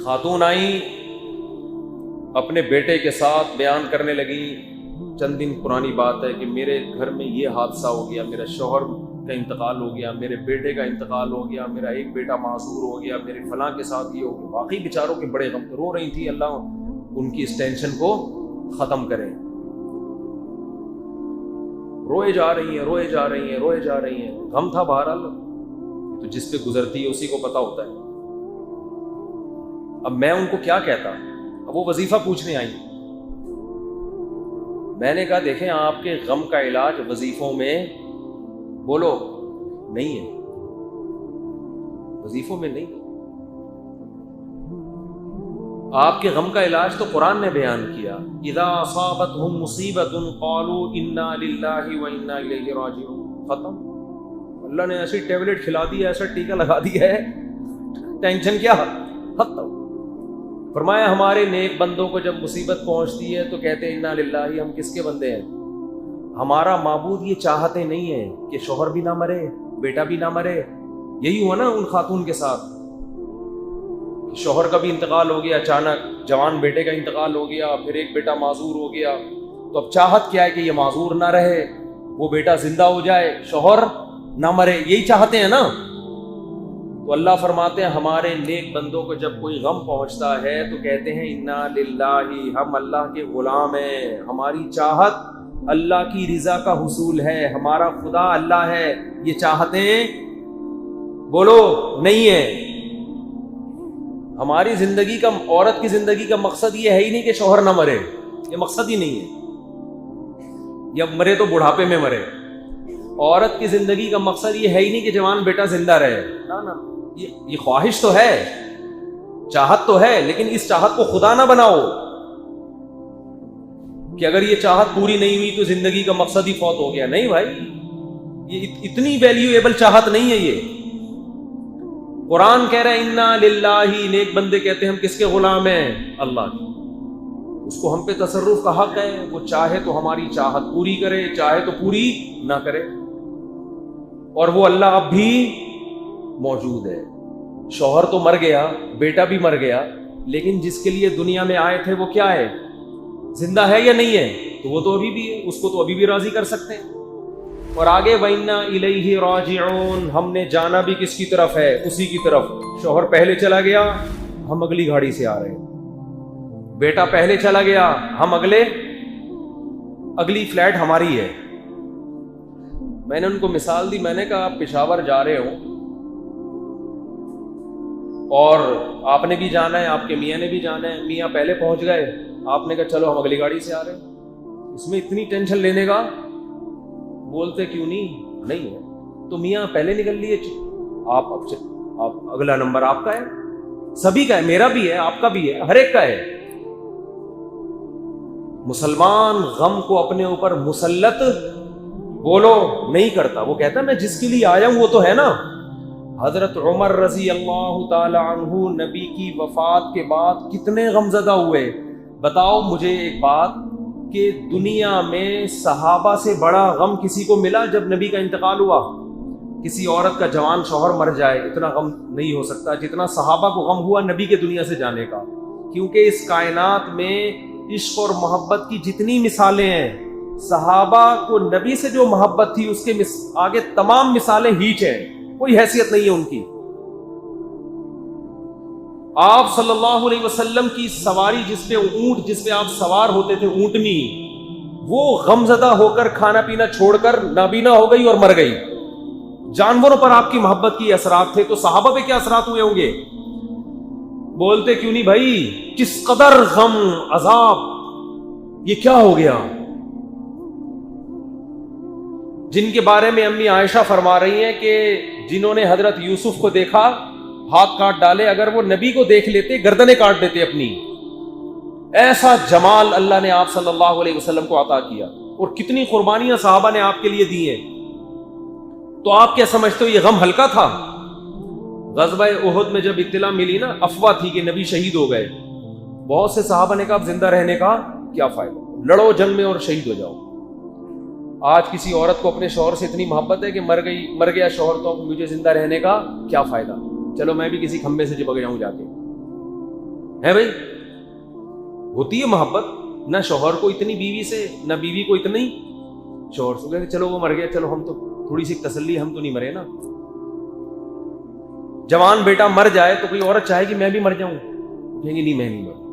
خاتون آئیں اپنے بیٹے کے ساتھ بیان کرنے لگی، چند دن پرانی بات ہے کہ میرے گھر میں یہ حادثہ ہو گیا، میرا شوہر کا انتقال ہو گیا، میرے بیٹے کا انتقال ہو گیا، میرا ایک بیٹا معذور ہو گیا، میرے فلاں کے ساتھ یہ ہو گیا۔ واقعی بیچاروں کے بڑے غم، رو رہی تھی، اللہ ان کی اس ٹینشن کو ختم کرے۔ روئے جا رہی ہیں، روئے جا رہی ہیں، روئے جا رہی ہیں، غم تھا بہرحال، تو جس پہ گزرتی ہے اسی کو پتہ ہوتا ہے۔ اب میں ان کو کیا کہتا؟ اب وہ وظیفہ پوچھنے آئی، میں نے کہا دیکھیں آپ کے غم کا علاج وظیفوں میں بولو نہیں ہے، وظیفوں میں نہیں، آپ کے غم کا علاج تو قرآن نے بیان کیا، اذا اصابتهم مصیبت قالوا انا للہ وانا الیہ راجعون، ختم۔ اللہ نے ایسی ٹیبلٹ کھلا دی ہے، ایسا ٹیکا لگا دیا ہے، ٹینشن کیا ختم۔ فرمایا ہمارے نیک بندوں کو جب مصیبت پہنچتی ہے تو کہتے ہیں انا للہ، ہم کس کے بندے ہیں؟ ہمارا معبود یہ چاہتے نہیں ہے کہ شوہر بھی نہ مرے، بیٹا بھی نہ مرے۔ یہی ہوا نا ان خاتون کے ساتھ، شوہر کا بھی انتقال ہو گیا اچانک، جوان بیٹے کا انتقال ہو گیا، پھر ایک بیٹا معذور ہو گیا، تو اب چاہت کیا ہے کہ یہ معذور نہ رہے، وہ بیٹا زندہ ہو جائے، شوہر نہ مرے، یہی چاہتے ہیں نا۔ تو اللہ فرماتے ہیں ہمارے نیک بندوں کو جب کوئی غم پہنچتا ہے تو کہتے ہیں انا للہ، ہم اللہ کے غلام ہیں، ہماری چاہت اللہ کی رضا کا حصول ہے، ہمارا خدا اللہ ہے، یہ چاہتے ہیں بولو نہیں ہے۔ ہماری زندگی کا، عورت کی زندگی کا مقصد یہ ہے ہی نہیں کہ شوہر نہ مرے، یہ مقصد ہی نہیں ہے، یا مرے تو بڑھاپے میں مرے۔ عورت کی زندگی کا مقصد یہ ہے ہی نہیں کہ جوان بیٹا زندہ رہے، نہ، یہ خواہش تو ہے، چاہت تو ہے، لیکن اس چاہت کو خدا نہ بناؤ کہ اگر یہ چاہت پوری نہیں ہوئی تو زندگی کا مقصد ہی فوت ہو گیا۔ نہیں بھائی، یہ اتنی ویلیویبل چاہت نہیں ہے۔ یہ قرآن کہہ رہا ہے انا للہ، نیک بندے کہتے ہیں ہم کس کے غلام ہیں؟ اللہ کے۔ اس کو ہم پہ تصرف کا حق ہے، وہ چاہے تو ہماری چاہت پوری کرے، چاہے تو پوری نہ کرے، اور وہ اللہ اب بھی موجود ہے۔ شوہر تو مر گیا، بیٹا بھی مر گیا، لیکن جس کے لیے دنیا میں آئے تھے وہ کیا ہے؟ زندہ ہے یا نہیں ہے؟ تو وہ تو ابھی بھی ہے، اس کو تو ابھی بھی راضی کر سکتے ہیں۔ اور آگے وَإِنَّا إِلَيْهِ رَاجِعُونَ، ہم نے جانا بھی کس کی طرف ہے؟ اسی کی طرف۔ شوہر پہلے چلا گیا، ہم اگلی گاڑی سے آ رہے ہیں، بیٹا پہلے چلا گیا، ہم اگلی فلائٹ ہماری ہے۔ میں نے ان کو مثال دی، میں نے کہا آپ پشاور جا رہے ہو اور آپ نے بھی جانا ہے، آپ کے میاں نے بھی جانا ہے، میاں پہلے پہنچ گئے، آپ نے کہا چلو ہم اگلی گاڑی سے آ رہے ہیں، اس میں اتنی ٹینشن لینے کا؟ بولتے کیوں نہیں ہے، تو میاں پہلے نکل لیے، آپ اگلا نمبر آپ کا ہے، سبھی کا ہے، میرا بھی ہے، آپ کا بھی ہے، ہر ایک کا ہے۔ مسلمان غم کو اپنے اوپر مسلط بولو نہیں کرتا، وہ کہتا ہے میں جس کے لیے آیا ہوں وہ تو ہے نا۔ حضرت عمر رضی اللہ تعالی عنہ نبی کی وفات کے بعد کتنے غمزدہ ہوئے۔ بتاؤ مجھے ایک بات کہ دنیا میں صحابہ سے بڑا غم کسی کو ملا جب نبی کا انتقال ہوا؟ کسی عورت کا جوان شوہر مر جائے اتنا غم نہیں ہو سکتا جتنا صحابہ کو غم ہوا نبی کے دنیا سے جانے کا، کیونکہ اس کائنات میں عشق اور محبت کی جتنی مثالیں ہیں، صحابہ کو نبی سے جو محبت تھی اس کے آگے تمام مثالیں ہیچ ہیں، کوئی حیثیت نہیں ہے ان کی۔ آپ صلی اللہ علیہ وسلم کی سواری جس پہ اونٹ، جس پہ آپ سوار ہوتے تھے، اونٹنی، وہ غمزدہ ہو کر کھانا پینا چھوڑ کر نابینا ہو گئی اور مر گئی۔ جانوروں پر آپ کی محبت کی اثرات تھے، تو صحابہ پہ کیا اثرات ہوئے ہوں گے؟ بولتے کیوں نہیں بھائی؟ کس قدر غم، عذاب، یہ کیا ہو گیا؟ جن کے بارے میں امی عائشہ فرما رہی ہیں کہ جنہوں نے حضرت یوسف کو دیکھا ہاتھ کاٹ ڈالے، اگر وہ نبی کو دیکھ لیتے گردنیں کاٹ دیتے اپنی۔ ایسا جمال اللہ نے آپ صلی اللہ علیہ وسلم کو عطا کیا، اور کتنی قربانیاں صحابہ نے آپ کے لیے دی ہیں۔ تو آپ کیا سمجھتے ہو یہ غم ہلکا تھا؟ غزوہ احد میں جب اطلاع ملی نا، افواہ تھی کہ نبی شہید ہو گئے، بہت سے صحابہ نے کہا اب زندہ رہنے کا کیا فائدہ، لڑو جنگ میں اور شہید ہو جاؤ۔ آج کسی عورت کو اپنے شوہر سے اتنی محبت ہے کہ مر گیا شوہر تو مجھے زندہ رہنے کا کیا فائدہ، چلو میں بھی کسی کھمبے سے چپک جاؤں جا کے۔ ہے بھائی, ہوتی ہے محبت, نہ شوہر کو اتنی بیوی سے, نہ بیوی کو اتنی شوہر سے, کہ چلو وہ مر گیا, چلو ہم تو تھوڑی سی تسلی, ہم تو نہیں مرے نا. جوان بیٹا مر جائے تو کوئی عورت چاہے کہ میں بھی مر جاؤں, کہیں گے نہیں میں نہیں مروں.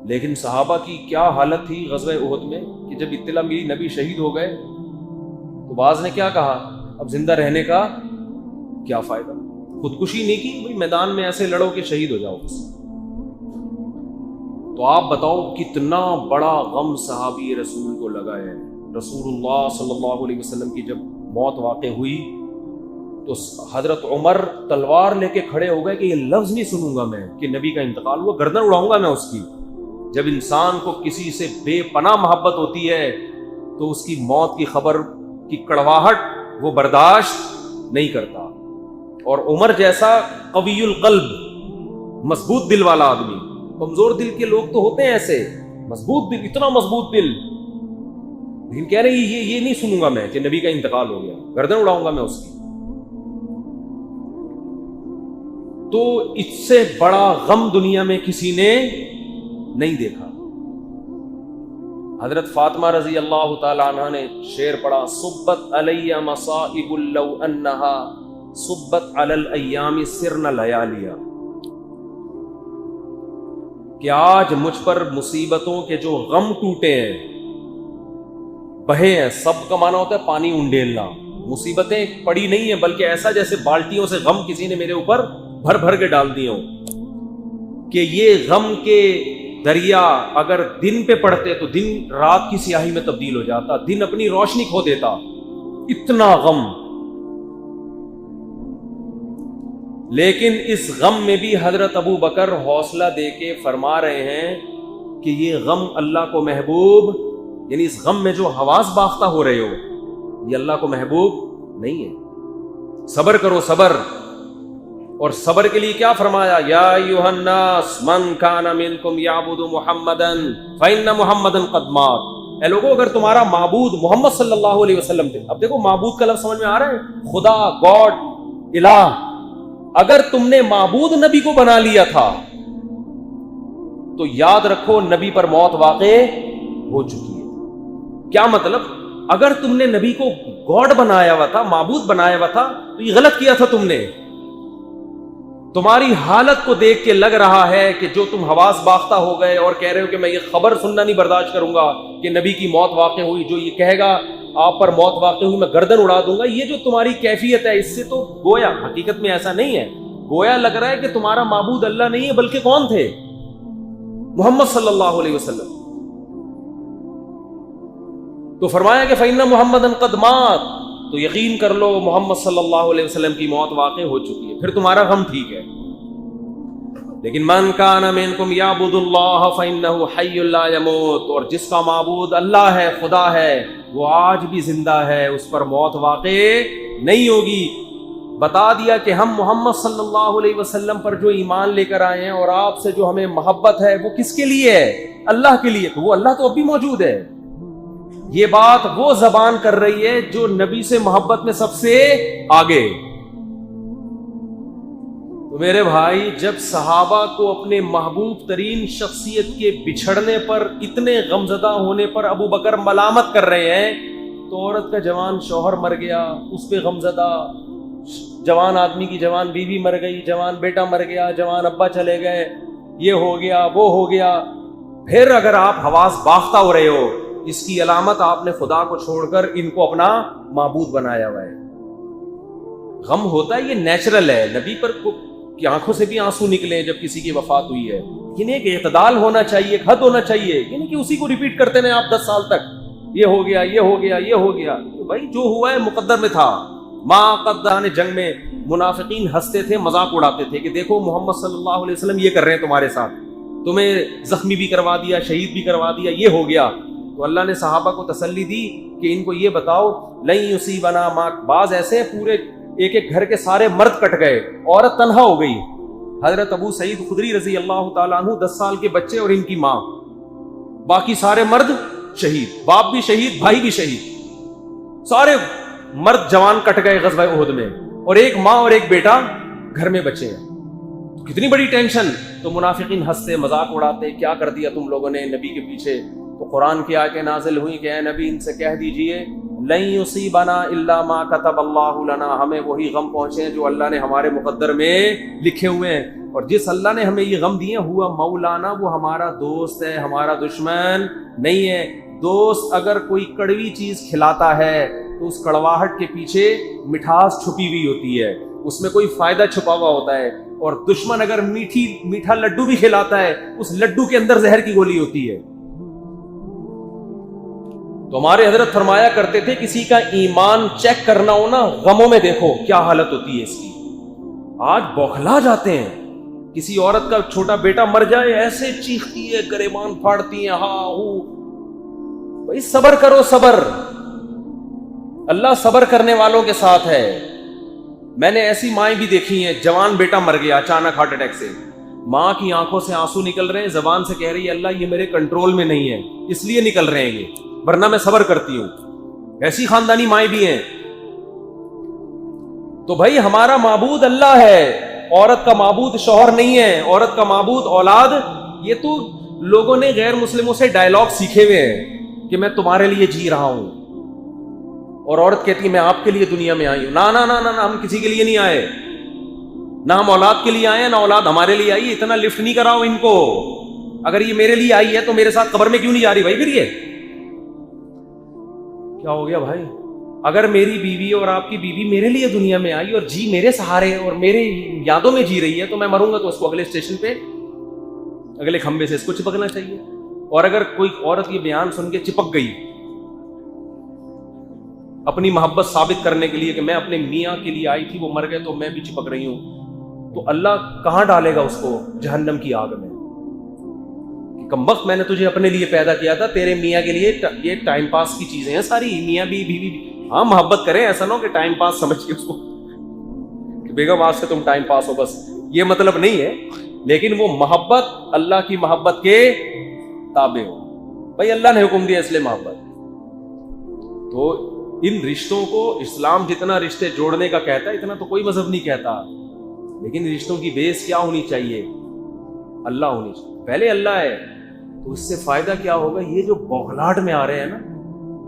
لیکن صحابہ کی کیا حالت تھی غزوہ احد میں کہ جب اطلاع ملی نبی شہید ہو گئے تو بعض نے کیا کہا, اب زندہ رہنے کا کیا فائدہ, خودکشی نہیں کی, بھائی میدان میں ایسے لڑو کہ شہید ہو جاؤ بس. تو آپ بتاؤ کتنا بڑا غم صحابی رسول کو لگا ہے. رسول اللہ صلی اللہ علیہ وسلم کی جب موت واقع ہوئی تو حضرت عمر تلوار لے کے کھڑے ہو گئے کہ یہ لفظ نہیں سنوں گا میں کہ نبی کا انتقال ہوا, گردن اڑاؤں گا میں اس کی. جب انسان کو کسی سے بے پناہ محبت ہوتی ہے تو اس کی موت کی خبر کی کڑواہٹ وہ برداشت نہیں کرتا. اور عمر جیسا قوی القلب, مضبوط دل والا آدمی, کمزور دل کے لوگ تو ہوتے ہیں ایسے, مضبوط دل, اتنا مضبوط دل, لیکن کہہ رہے ہیں یہ نہیں سنوں گا میں کہ نبی کا انتقال ہو گیا, گردن اڑاؤں گا میں اس کی. تو اس سے بڑا غم دنیا میں کسی نے نہیں دیکھا. حضرت فاطمہ رضی اللہ تعالی عنہ نے شعر پڑھا, صبت علی مصائب لو انہا صبت علی الایام سرن لیالیا, کہ آج مجھ پر مصیبتوں کے جو غم ٹوٹے ہیں, بہے ہیں, سب کا معنی ہوتا ہے پانی انڈیلنا, مصیبتیں پڑی نہیں ہیں بلکہ ایسا جیسے بالٹیوں سے غم کسی نے میرے اوپر بھر بھر کے ڈال دیے ہوں, کہ یہ غم کے دریا اگر دن پہ پڑتے تو دن رات کی سیاہی میں تبدیل ہو جاتا, دن اپنی روشنی کھو دیتا, اتنا غم. لیکن اس غم میں بھی حضرت ابو بکر حوصلہ دے کے فرما رہے ہیں کہ یہ غم اللہ کو محبوب, یعنی اس غم میں جو حواس باختہ ہو رہے ہو یہ اللہ کو محبوب نہیں ہے, صبر کرو صبر. اور صبر کے لیے کیا فرمایا, یا ایھا الناس من کان منکم یعبد محمدا فإن محمدا قد مات, اے لوگوں اگر تمہارا معبود محمد صلی اللہ علیہ وسلم تھے, اب دیکھو معبود کا لفظ سمجھ میں آ رہا ہے, خدا, گاڈ, الہ, اگر تم نے معبود نبی کو بنا لیا تھا تو یاد رکھو نبی پر موت واقع ہو چکی ہے. کیا مطلب, اگر تم نے نبی کو گاڈ بنایا ہوا تھا, معبود بنایا ہوا تھا, تو یہ غلط کیا تھا تم نے. تمہاری حالت کو دیکھ کے لگ رہا ہے کہ جو تم حواس باختہ ہو گئے اور کہہ رہے ہو کہ میں یہ خبر سننا نہیں برداشت کروں گا کہ نبی کی موت واقع ہوئی, جو یہ کہے گا آپ پر موت واقع ہوئی میں گردن اڑا دوں گا, یہ جو تمہاری کیفیت ہے اس سے تو گویا حقیقت میں ایسا نہیں ہے, گویا لگ رہا ہے کہ تمہارا معبود اللہ نہیں ہے بلکہ کون تھے, محمد صلی اللہ علیہ وسلم. تو فرمایا کہ فإن محمدا قد مات, تو یقین کر لو محمد صلی اللہ علیہ وسلم کی موت واقع ہو چکی ہے, پھر تمہارا غم ٹھیک ہے. لیکن من کان منکم یعبد اللہ فإنہ حی لا یموت, اور جس کا معبود اللہ ہے, خدا ہے, وہ آج بھی زندہ ہے, اس پر موت واقع نہیں ہوگی. بتا دیا کہ ہم محمد صلی اللہ علیہ وسلم پر جو ایمان لے کر آئے ہیں اور آپ سے جو ہمیں محبت ہے وہ کس کے لیے ہے, اللہ کے لیے. تو وہ اللہ تو اب بھی موجود ہے. یہ بات وہ زبان کر رہی ہے جو نبی سے محبت میں سب سے آگے. تو میرے بھائی, جب صحابہ کو اپنے محبوب ترین شخصیت کے بچھڑنے پر, اتنے غمزدہ ہونے پر ابو بکر ملامت کر رہے ہیں, تو عورت کا جوان شوہر مر گیا اس پہ غمزدہ, جوان آدمی کی جوان بیوی مر گئی, جوان بیٹا مر گیا, جوان ابا چلے گئے, یہ ہو گیا وہ ہو گیا. پھر اگر آپ حواس باختہ ہو رہے ہو, اس کی علامت آپ نے خدا کو چھوڑ کر ان کو اپنا معبود بنایا ہوا ہے. غم ہوتا ہے, یہ نیچرل ہے. نبی پر کی آنکھوں سے بھی آنسو نکلے جب کسی کی وفات ہوئی ہے, یعنی ایک اعتدال ہونا چاہیے, ایک حد ہونا چاہیے, یعنی کہ اسی کو ریپیٹ کرتے رہے آپ 10 سال تک, یہ ہو گیا یہ ہو گیا یہ ہو گیا. بھائی جو ہوا ہے مقدر میں تھا. ماں قدران جنگ میں منافقین ہنستے تھے, مذاق اڑاتے تھے کہ دیکھو محمد صلی اللہ علیہ وسلم یہ کر رہے ہیں تمہارے ساتھ, تمہیں زخمی بھی کروا دیا, شہید بھی کروا دیا, یہ ہو گیا. تو اللہ نے صحابہ کو تسلی دی کہ ان کو یہ بتاؤ لن یصیبنا ما, بعض ایسے پورے ایک ایک گھر کے سارے مرد کٹ گئے, عورت تنہا ہو گئی. حضرت ابو سعید خدری رضی اللہ تعالیٰ عنہ 10 سال کے بچے اور ان کی ماں, باقی سارے مرد شہید, باپ بھی شہید, بھائی بھی شہید, سارے مرد جوان کٹ گئے غزوہ احد میں, اور ایک ماں اور ایک بیٹا گھر میں بچے ہیں. کتنی بڑی ٹینشن. تو منافقین ہنستے مذاق اڑاتے, کیا کر دیا تم لوگوں نے نبی کے پیچھے. تو قرآن کی آیتیں نازل ہوئی کہ اے نبی ان سے کہہ دیجئے لن یصیبنا الا ما کتب اللہ لنا, ہمیں وہی غم پہنچے ہیں جو اللہ نے ہمارے مقدر میں لکھے ہوئے ہیں. اور جس اللہ نے ہمیں یہ غم دیے ہوا مولانا, وہ ہمارا دوست ہے, ہمارا دشمن نہیں ہے. دوست اگر کوئی کڑوی چیز کھلاتا ہے تو اس کڑواہٹ کے پیچھے مٹھاس چھپی ہوئی ہوتی ہے, اس میں کوئی فائدہ چھپا ہوا ہوتا ہے. اور دشمن اگر میٹھا لڈو بھی کھلاتا ہے, اس لڈو کے اندر زہر کی گولی ہوتی ہے. تو ہمارے حضرت فرمایا کرتے تھے کسی کا ایمان چیک کرنا ہو نا, غموں میں دیکھو کیا حالت ہوتی ہے اس کی. آج بوکھلا جاتے ہیں, کسی عورت کا چھوٹا بیٹا مر جائے ایسے چیختی ہے, گریبان پھاڑتی ہیں, ہاں ہو. بھائی صبر کرو, صبر, اللہ صبر کرنے والوں کے ساتھ ہے. میں نے ایسی مائیں بھی دیکھی ہیں, جوان بیٹا مر گیا اچانک ہارٹ اٹیک سے, ماں کی آنکھوں سے آنسو نکل رہے ہیں, زبان سے کہہ رہی ہے اللہ یہ میرے کنٹرول میں نہیں ہے, اس لیے نکل رہے ہیں یہ, ورنہ میں صبر کرتی ہوں. ایسی خاندانی مائیں بھی ہیں. تو بھائی ہمارا معبود اللہ ہے, عورت کا معبود شوہر نہیں ہے, عورت کا معبود اولاد. یہ تو لوگوں نے غیر مسلموں سے ڈائلاگ سیکھے ہوئے ہیں کہ میں تمہارے لیے جی رہا ہوں, اور عورت کہتی ہے میں آپ کے لیے دنیا میں آئی ہوں. نا نا نا نا, ہم کسی کے لیے نہیں آئے, نہ ہم اولاد کے لیے آئے, نہ اولاد ہمارے لیے آئی. اتنا لفٹ نہیں کراؤ ان کو. اگر یہ میرے لیے آئی ہے تو میرے ساتھ قبر میں کیوں نہیں جا رہی بھائی؟ پھر یہ کیا ہو گیا بھائی؟ اگر میری بیوی اور آپ کی بیوی میرے لیے دنیا میں آئی اور جی میرے سہارے اور میرے یادوں میں جی رہی ہے, تو میں مروں گا تو اس کو اگلے اسٹیشن پہ, اگلے کھمبے سے اس کو چپکنا چاہیے. اور اگر کوئی عورت یہ بیان سن کے چپک گئی اپنی محبت ثابت کرنے کے لیے کہ میں اپنے میاں کے لیے آئی تھی, وہ مر گئے تو میں بھی چپک رہی ہوں, تو اللہ کہاں ڈالے گا اس کو؟ جہنم کی آگ میں. کمبخت, میں نے تجھے اپنے لیے پیدا کیا تھا, تیرے میاں کے لیے یہ ٹائم پاس کی چیزیں ہیں ساری. میاں بھی بیوی بھی ہاں محبت کریں, ایسا نہ ہو کہ ٹائم پاس سمجھ کے اس کو کہ بیگم آج سے تم ٹائم پاس ہو, بس یہ مطلب نہیں ہے. لیکن وہ محبت اللہ کی محبت کے تابع ہو. بھائی اللہ نے حکم دیا اس لیے محبت. تو ان رشتوں کو اسلام جتنا رشتے جوڑنے کا کہتا ہے اتنا تو کوئی مذہب نہیں کہتا. لیکن رشتوں کی بیس کیا ہونی چاہیے؟ اللہ ہونی چاہیے. پہلے اللہ ہے تو اس سے فائدہ کیا ہوگا؟ یہ جو بوکھلاہٹ میں آ رہے ہیں نا,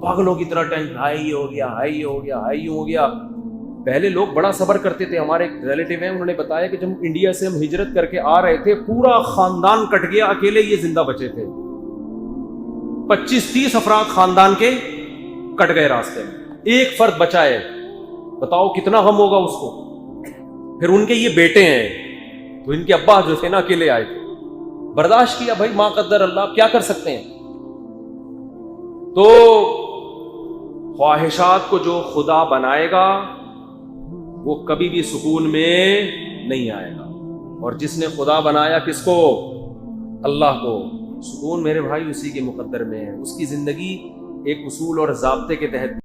پاگلوں کی طرح ٹینشن, ہائی ہو گیا, ہائی ہو گیا, ہائی ہو گیا. پہلے لوگ بڑا صبر کرتے تھے. ہمارے ایک ریلیٹیو ہیں, انہوں نے بتایا کہ جب انڈیا سے ہم ہجرت کر کے آ رہے تھے, پورا خاندان کٹ گیا, اکیلے یہ زندہ بچے تھے. 25-30 افراد خاندان کے کٹ گئے راستے میں, ایک فرد بچا ہے. بتاؤ کتنا غم ہوگا اس کو. پھر ان کے یہ بیٹے ہیں, تو ان کے ابا جو تھے نا اکیلے آئے تھے, برداشت کیا. بھائی ما قدر اللہ, کیا کر سکتے ہیں. تو خواہشات کو جو خدا بنائے گا وہ کبھی بھی سکون میں نہیں آئے گا, اور جس نے خدا بنایا کس کو؟ اللہ کو. سکون میرے بھائی اسی کے مقدر میں ہے. اس کی زندگی ایک اصول اور ضابطے کے تحت